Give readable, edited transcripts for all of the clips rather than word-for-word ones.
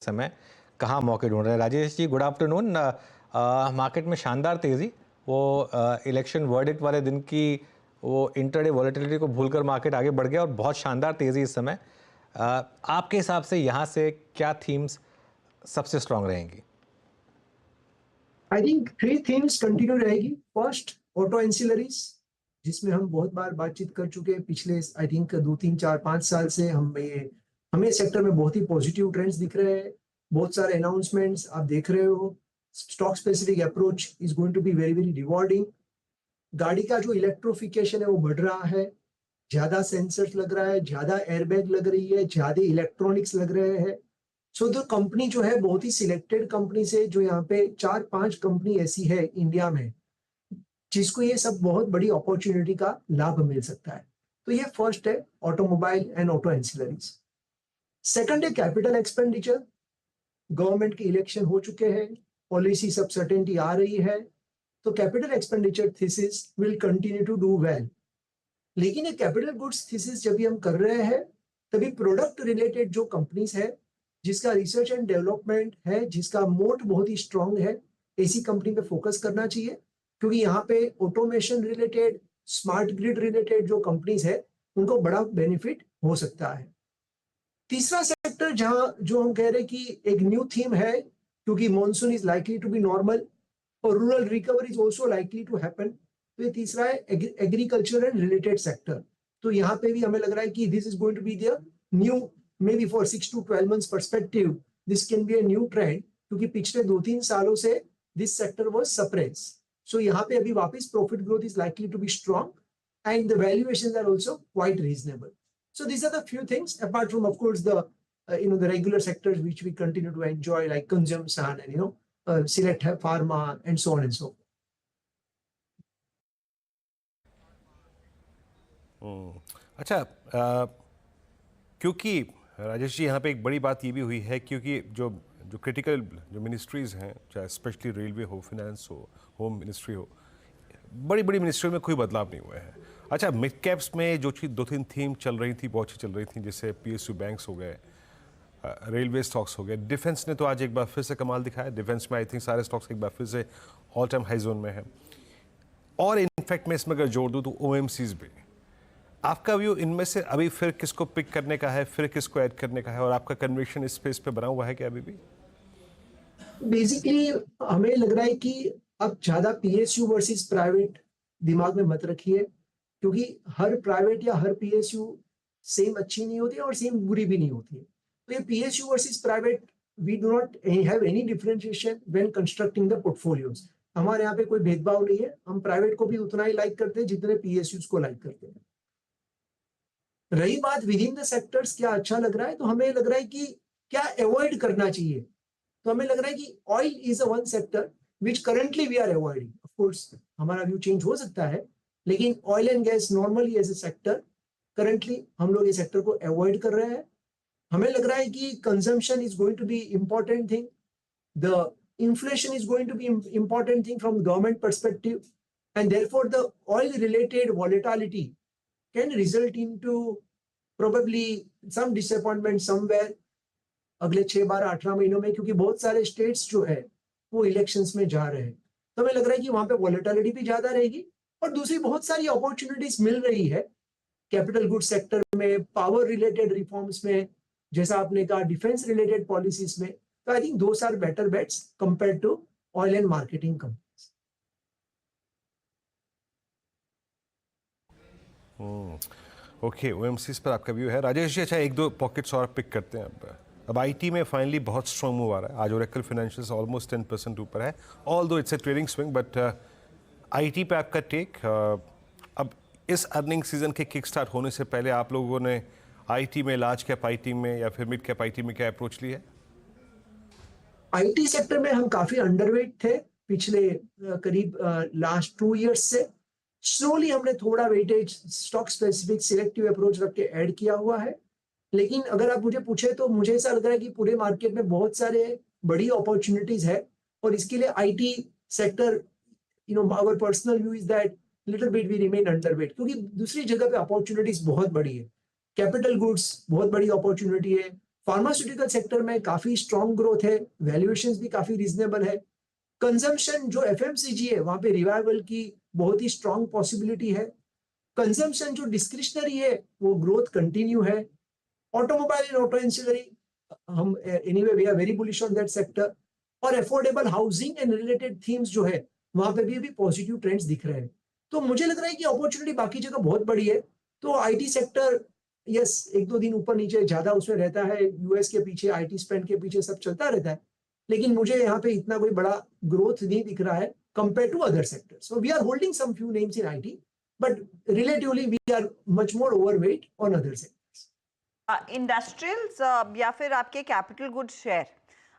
समय कहाँ मौके ढूंढ रहे हैं। Rajesh ji, good afternoon. Market में शानदार तेज़ी, वो इलेक्शन वर्डिक्ट वाले दिन की वो इंटरडे वॉलेटिलिटी को भूलकर मार्केट आगे बढ़ गया और बहुत शानदार तेज़ी इस समय। आपके हिसाब से यहाँ से क्या थीम्स सबसे स्ट्रांग रहेंगी? I think three themes continue रहेगी। फर्स्ट, ऑटो एंसिलरीज, जिसमें हम बहुत बार बातचीत कर चुके हैं पिछले आई थिंक 2 3 4 5 साल से। हमें सेक्टर में बहुत ही पॉजिटिव ट्रेंड्स दिख रहे हैं। बहुत सारे अनाउंसमेंट्स आप देख रहे हो। Stock specific approach is going to be very very rewarding. गाड़ी का जो इलेक्ट्रिफिकेशन है वो बढ़ रहा है, ज्यादा सेंसर्स लग रहा है, ज्यादा एयरबैग लग रही है, ज्यादा इलेक्ट्रॉनिक्स लग रहे हैं। सो द कंपनी जो है बहुत ही सिलेक्टेड कंपनी से, जो यहाँ पे 4 5 कंपनी ऐसी है इंडिया में जिसको ये सब बहुत बड़ी अपॉर्चुनिटी का लाभ मिल सकता है। तो ये फर्स्ट है, automobile and auto ancillaries. Second है कैपिटल एक्सपेंडिचर। गवर्नमेंट के इलेक्शन हो चुके हैं, पॉलिसी सब सर्टेनिटी आ रही है, तो capital expenditure thesis will continue to do well. लेकिन ये कैपिटल गुड्स थीसिस जब भी हम कर रहे हैं, तभी प्रोडक्ट रिलेटेड जो कंपनीज है, जिसका रिसर्च एंड डेवलपमेंट है, जिसका मोट बहुत ही स्ट्रांग है, ऐसी कंपनी पे फोकस करना चाहिए। क्योंकि यहाँ पे automation related, smart grid related जो कंपनीज है, उनको बड़ा बेनिफिट हो सकता है। तीसरा सेक्टर जहां जो हम कह रहे हैं कि एक न्यू थीम है, क्योंकि monsoon is likely to be normal और rural recovery is also likely to happen, तो ये तीसरा है एग्रीकल्चर एंड रिलेटेड सेक्टर। तो यहाँ पे भी हमें लग रहा है कि this is going to be the new, may be for 6 to 12 months perspective, this can be a new trend, क्योंकि पिछले 2 3 सालों से this sector was suppress. So यहाँ पे अभी वापस profit growth is likely to be strong and the valuations are also quite reasonable. So these are the few things, apart from, of course, the the regular sectors which we continue to enjoy, like consumption and select pharma and so on and so forth. अच्छा, क्योंकि राजेश जी यहाँ पे एक बड़ी बात ये भी हुई है, क्योंकि जो जो क्रिटिकल जो मिनिस्ट्रीज़ हैं, चाहे स्पेशली रेलवे हो, फिनेंस हो, होम मिनिस्ट्री हो, बड़ी बड़ी मिनिस्ट्रियों में कोई बदलाव नहीं हुआ है। अच्छा, मिड कैप्स में जो चीज़ 2 3 थीम चल रही थी, बहुत अच्छी चल रही थी, जैसे पीएसयू बैंक्स हो गए, रेलवे स्टॉक्स हो गए, डिफेंस ने तो आज एक बार फिर से कमाल दिखाया। डिफेंस में आई थिंक सारे स्टॉक्स एक बार फिर से ऑल टाइम हाई जोन में है। और इनफैक्ट मैं इसमें अगर जोड़ दूँ तो ओएमसीज भी। आपका व्यू इनमें से अभी फिर किसको पिक करने का है, फिर किसको ऐड करने का है, और आपका कन्विक्शन इस पे बना हुआ है क्या अभी भी? बेसिकली हमें लग रहा है कि अब ज्यादा पीएसयू वर्सेस प्राइवेट दिमाग में मत रखिए, क्योंकि हर प्राइवेट या हर पीएसयू सेम अच्छी नहीं होती और सेम बुरी भी नहीं होती है। तो ये PSU versus private, we do not have any differentiation when constructing the portfolios. हमारे यहाँ पे कोई भेदभाव नहीं है, हम प्राइवेट को भी उतना ही लाइक करते हैं जितने पीएसयूज को लाइक करते हैं। रही बात विद इन द सेक्टर्स क्या अच्छा लग रहा है, तो हमें लग रहा है कि क्या अवॉइड करना चाहिए। तो हमें लग रहा है कि oil is a one sector which currently we are avoiding. Of course हमारा व्यू चेंज हो सकता है, लेकिन oil and gas normally as a sector currently हम लोग ये सेक्टर को अवॉइड कर रहे हैं। हमें लग रहा है कि consumption is going to be important thing, the inflation is going to be important thing from government perspective, and therefore the oil related volatility can result into probably some disappointment somewhere अगले 6 12 18 महीनों में, क्योंकि बहुत सारे states जो है वो elections में जा रहे हैं। तो हमें लग रहा है कि वहां पे वॉलेटिलिटी भी ज्यादा रहेगी, और दूसरी बहुत सारी अपॉर्चुनिटीज मिल रही है कैपिटल गुड सेक्टर में, पावर रिलेटेड रिफॉर्म्स में, जैसा आपने कहा डिफेंस रिलेटेड पॉलिसीज में। तो I think those are better bets compare to oil and marketing companies. Okay, OMCs पर आपका व्यू है। राजेश जी, अच्छा, एक दो पॉकेट्स और पिक करते हैं। अब आईटी में फाइनली बहुत स्ट्रॉन्ग मूव आ रहा है। आज ओरेकल फाइनेंशियल्स ऑलमोस्ट 10% ऊपर है, ऑल दो it's a trading swing, but IT पे आपका टेक। अब इस अर्निंग सीजन के किक स्टार्ट होने से पहले आप लोगों ने आईटी में, लार्ज कैप आईटी में या फिर मिड कैप आईटी में क्या अप्रोच ली है? आईटी सेक्टर में हम काफी अंडरवेट थे पिछले करीब लास्ट 2 इयर्स से। स्लोली हमने थोड़ा weightage stock specific selective approach रख के ऐड किया हुआ है। लेकिन अगर आप मुझे पूछे तो मुझे ऐसा लग रहा है कि पूरे मार्केट में बहुत सारे बड़ी अपॉर्चुनिटीज है, और इसके लिए IT sector, our personal view is that little bit we remain underweight, क्योंकि दूसरी जगह पे अपॉर्चुनिटीज बहुत बड़ी है। कैपिटल गुड्स बहुत बड़ी अपॉर्चुनिटी है, फार्मास्यूटिकल सेक्टर में काफी स्ट्रॉन्ग ग्रोथ है, वैल्यूएशंस भी काफी रीजनेबल है। कंजम्पशन जो एफएमसीजी है वहां पे रिवाइवल की बहुत ही स्ट्रॉन्ग पॉसिबिलिटी है। कंजम्पशन जो डिस्क्रिशनरी है वो ग्रोथ कंटिन्यू है। ऑटोमोबाइल एंड ऑटो एंसिलरी हम anyway we are very bullish on that sector. और affordable housing and related themes जो है वहां पे भी अभी पॉजिटिव ट्रेंड्स दिख रहे हैं। तो मुझे लग रहा है कि अपॉर्चुनिटी बाकी जगह बहुत बड़ी है। तो आईटी सेक्टर यस एक दो दिन ऊपर नीचे ज्यादा उसमें रहता है, यूएस के पीछे आईटी स्पेंड के पीछे सब चलता रहता है, लेकिन मुझे यहाँ पे इतना कोई बड़ा ग्रोथ नहीं दिख रहा है compare to other sectors. So we are holding some few names in IT, but relatively we are much more overweight on other sectors. Industrials या फिर आपके कैपिटल गुड्स शेयर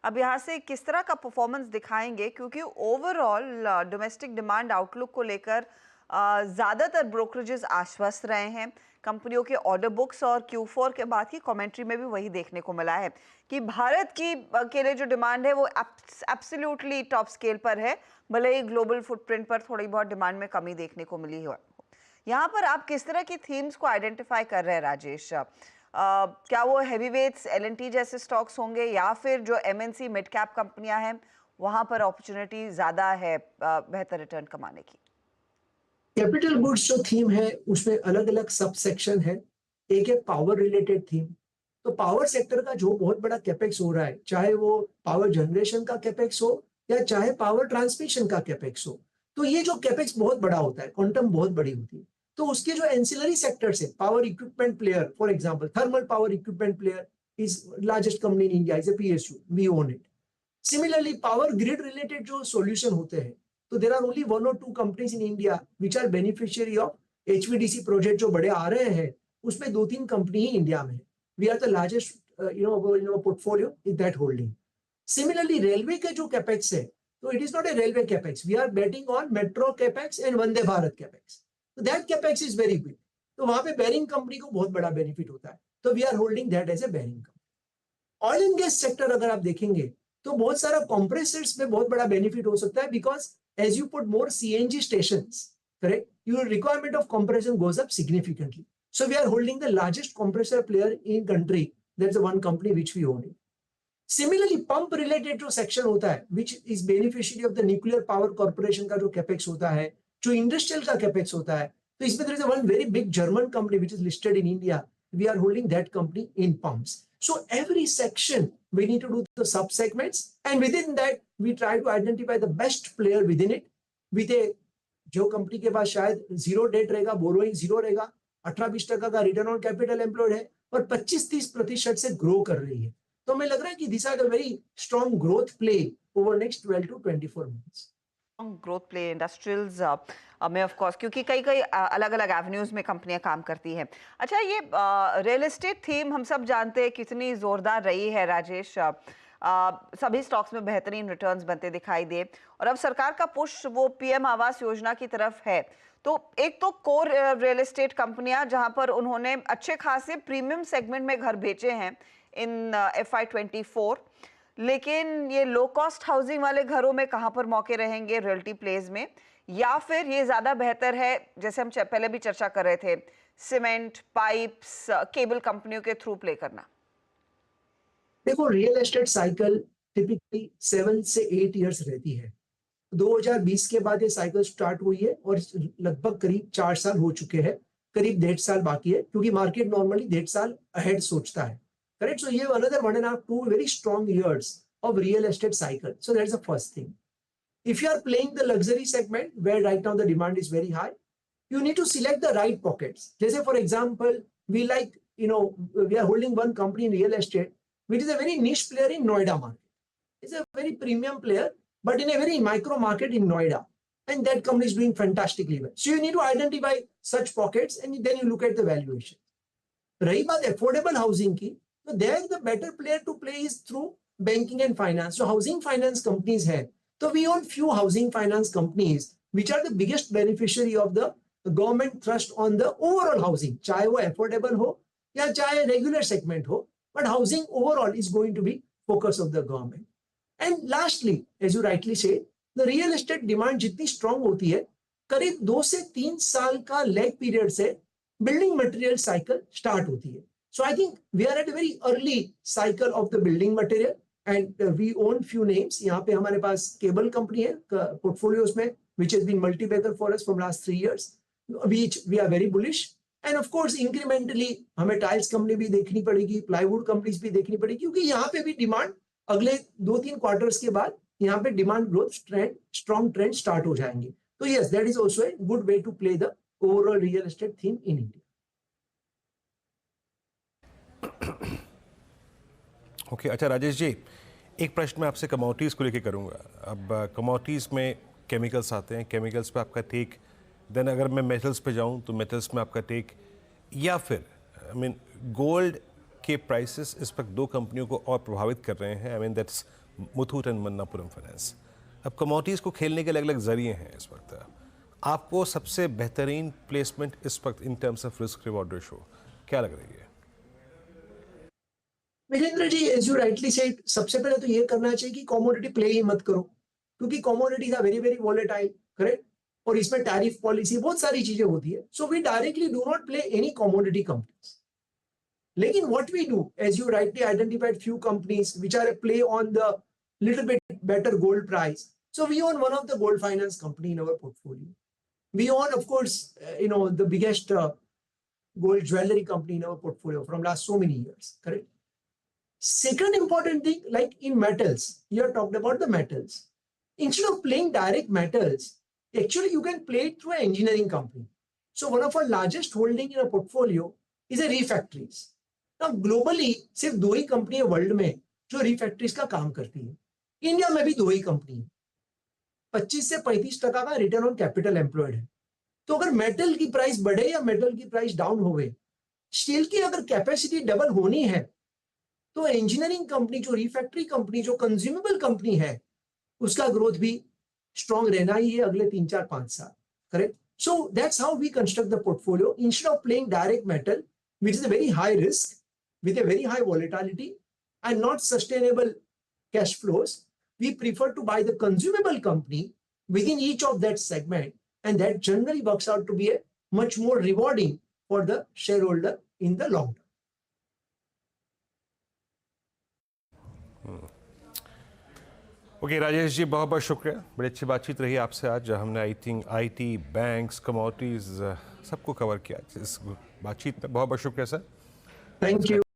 अब यहाँ से किस तरह का परफॉर्मेंस दिखाएंगे, क्योंकि ओवरऑल डोमेस्टिक डिमांड आउटलुक को लेकर ज़्यादातर ब्रोकरेजेस आश्वस्त रहे हैं। कंपनियों के ऑर्डर बुक्स और Q4 के बाद की कमेंट्री में भी वही देखने को मिला है कि भारत की के लिए जो डिमांड है वो एब्सोल्युटली टॉप स्केल पर है, भले ही ग्लोबल फुटप्रिंट पर थोड़ी बहुत डिमांड में कमी देखने को मिली है। यहाँ पर आप किस तरह की थीम्स को आइडेंटिफाई कर रहे हैं राजेश? क्या वो हैवीवेट्स L&T जैसे स्टॉक्स होंगे या फिर जो MNC मिड कैप कंपनियां हैं वहां पर अपॉर्चुनिटी ज्यादा है बेहतर रिटर्न कमाने की? कैपिटल गुड्स जो थीम है उसमें अलग अलग सब सेक्शन है। एक है पावर रिलेटेड थीम। तो पावर सेक्टर का जो बहुत बड़ा कैपेक्स हो रहा है, चाहे वो पावर जनरेशन का कैपेक्स हो या चाहे पावर ट्रांसमिशन का कैपेक्स हो, तो ये जो कैपेक्स बहुत बड़ा होता है, क्वांटम बहुत बड़ी होती है। तो उसके जो एंसिलरी सेक्टर्स है, power equipment player for example thermal power equipment player is largest company in India, is a PSU, we own it. Similarly power grid related जो सॉल्यूशन होते हैं, तो there are only 1 or 2 companies in India which are beneficiary of HVDC project जो बड़े आ रहे हैं, उसमें 2-3 company ही India में है। We are the largest portfolio in that holding. Similarly railway के जो कैपेक्स है, तो it is not a railway capex, we are betting on metro capex and Vande Bharat capex. तो that capex is very big. तो वहां पे बेरिंग कंपनी को बहुत बड़ा बेनिफिट होता है, तो we are holding that as a bearing company. Oil and gas sector अगर आप देखेंगे तो बहुत सारा कंप्रेसर्स में बहुत बड़ा बेनिफिट हो सकता है, because as you put more CNG stations, correct, your requirement of compression goes up significantly. So we are holding the largest compressor player in country. That's the one company which we own it. Similarly, pump related जो section होता है, which is beneficiary of the nuclear power corporation का जो capex होता है, जो industrial का capex होता है, तो इसमें there is a one very big German company which is listed in India. We are holding that company in pumps. So every section we need to do the sub segments, and within that we try to identify the best player within it with a जो company के पास शायद zero date रहेगा, borrowing zero रहेगा, 18-20% का return on capital employed है और 25-30% से grow कर रही है। तो हमें लग रहा है कि this are the very strong growth play over next 12 to 24 months। Growth play industrials में ऑफ कोर्स, क्योंकि कई अलग अलग एवेन्यूज में कंपनियां काम करती हैं। अच्छा, ये रियल एस्टेट थीम हम सब जानते हैं कितनी जोरदार रही है राजेश। सभी स्टॉक्स में बेहतरीन रिटर्न्स बनते दिखाई दे और अब सरकार का पुश वो PM आवास योजना की तरफ है। तो एक तो कोर रियल एस्टेट कंपनियां जहां पर उन्होंने अच्छे खासे प्रीमियम सेगमेंट में घर बेचे हैं इन FY24, लेकिन ये लो कॉस्ट हाउसिंग वाले घरों में कहां पर मौके रहेंगे रियल्टी प्लेज में, या फिर ये ज्यादा बेहतर है जैसे हम पहले भी चर्चा कर रहे थे सीमेंट पाइप्स केबल कंपनियों के थ्रू प्ले करना? देखो, रियल एस्टेट साइकिल टिपिकली 7 से 8 इयर्स रहती है। 2020 के बाद ये साइकिल स्टार्ट हुई है और लगभग करीब 4 साल हो चुके हैं, करीब 1.5 साल बाकी है, क्योंकि मार्केट नॉर्मली 1.5 साल अहेड सोचता है, करेक्ट। सो ये another 1.5-2 very strong years of real estate cycle. So that's the first thing. If you are playing the luxury segment where right now the demand is very high, you need to select the right pockets. जैसे for example, we are holding one company in real estate, which is a very niche player in Noida market. It's a very premium player, but in a very micro market in Noida. And that company is doing fantastically well. So you need to identify such pockets and then you look at the valuation. रही बात affordable housing की, तो there the better player to play is through banking and finance. So housing finance companies है, so we own few housing finance companies which are the biggest beneficiary of the government thrust on the overall housing, चाहे वो affordable हो या चाहे regular segment हो, but housing overall is going to be focus of the government. And lastly, as you rightly say, the real estate demand जितनी strong होती है, करीब 2 से 3 साल का lag period से building material cycle start होती है। So I think we are at a very early cycle of the building material, and we own few names. यहाँ पे हमारे पास केबल कंपनी है portfolios में, which has been multi-bagger for us from last 3 years, which we are very bullish. And of course incrementally हमें tiles company भी देखनी पड़ेगी, plywood companies भी देखनी पड़ेगी, क्योंकि यहाँ पे भी डिमांड अगले 2-3 क्वार्टर्स के बाद यहाँ पे demand growth trend, strong trend start हो जाएंगे. तो yes, that is also a good way to play the overall real estate theme in India. Okay अच्छा राजेश जी, एक प्रश्न मैं आपसे कमोडिटीज़ को लेके करूँगा. अब कमोडिटीज़ में केमिकल्स आते हैं, केमिकल्स पे आपका टेक, देन अगर मैं मेटल्स पे जाऊँ तो मेटल्स में आपका टेक, या फिर आई मीन गोल्ड के प्राइसेस इस वक्त 2 कंपनियों को और प्रभावित कर रहे हैं. I mean that's Muthoot and Manappuram finance. अब कमोडिटीज़ को खेलने के अलग अलग जरिए हैं इस वक्त. आपको सबसे बेहतरीन प्लेसमेंट इस वक्त in terms of risk reward ratio क्या लग रही है? Mahendra ji, as you rightly said, सबसे पहले तो ये करना चाहिए कि कमोडिटी प्ले ही मत करो, क्योंकि commodities are very very volatile, correct, और इसमें टैरिफ पॉलिसी बहुत सारी चीजें होती है. So we directly do not play any commodity companies. लेकिन what we do, as you rightly identified few companies which are a play on the little bit better gold price. So we own one of the gold finance company in our portfolio. We own, of course, the biggest gold jewelry company in our portfolio from last so many years, correct? Second important thing, like in metals, you have talked about the metals. Instead of playing direct metals, actually you can play it through an engineering company. So one of our largest holding in a portfolio is a refactories. Now globally, सिर्फ 2 ही company है world में जो refactories का काम करती है. India में भी 2 ही कंपनी है. 25 से 35% का रिटर्न ऑन कैपिटल एम्प्लॉयड है. तो अगर मेटल की प्राइस बढ़े या मेटल की प्राइस डाउन होवे, स्टील की अगर कैपेसिटी डबल होनी है, तो इंजीनियरिंग कंपनी, जो रिफैक्टरी कंपनी, जो कंज्यूमेबल कंपनी है, उसका ग्रोथ भी स्ट्रॉन्ग रहना ही है अगले 3-4-5 साल, correct? So that's how we construct the portfolio. Instead of playing direct metal which is a very high risk with a very high volatility and not sustainable cash flows, we prefer to buy the consumable company within each of that segment, and that generally works out to be a much more rewarding for the shareholder in the long term. Okay Rajesh ji, बहुत बहुत शुक्रिया. बड़ी अच्छी बातचीत रही आपसे आज. हमने I think IT, banks, commodities सबको कवर किया इस बातचीत में. बहुत बहुत शुक्रिया सर. Thank you.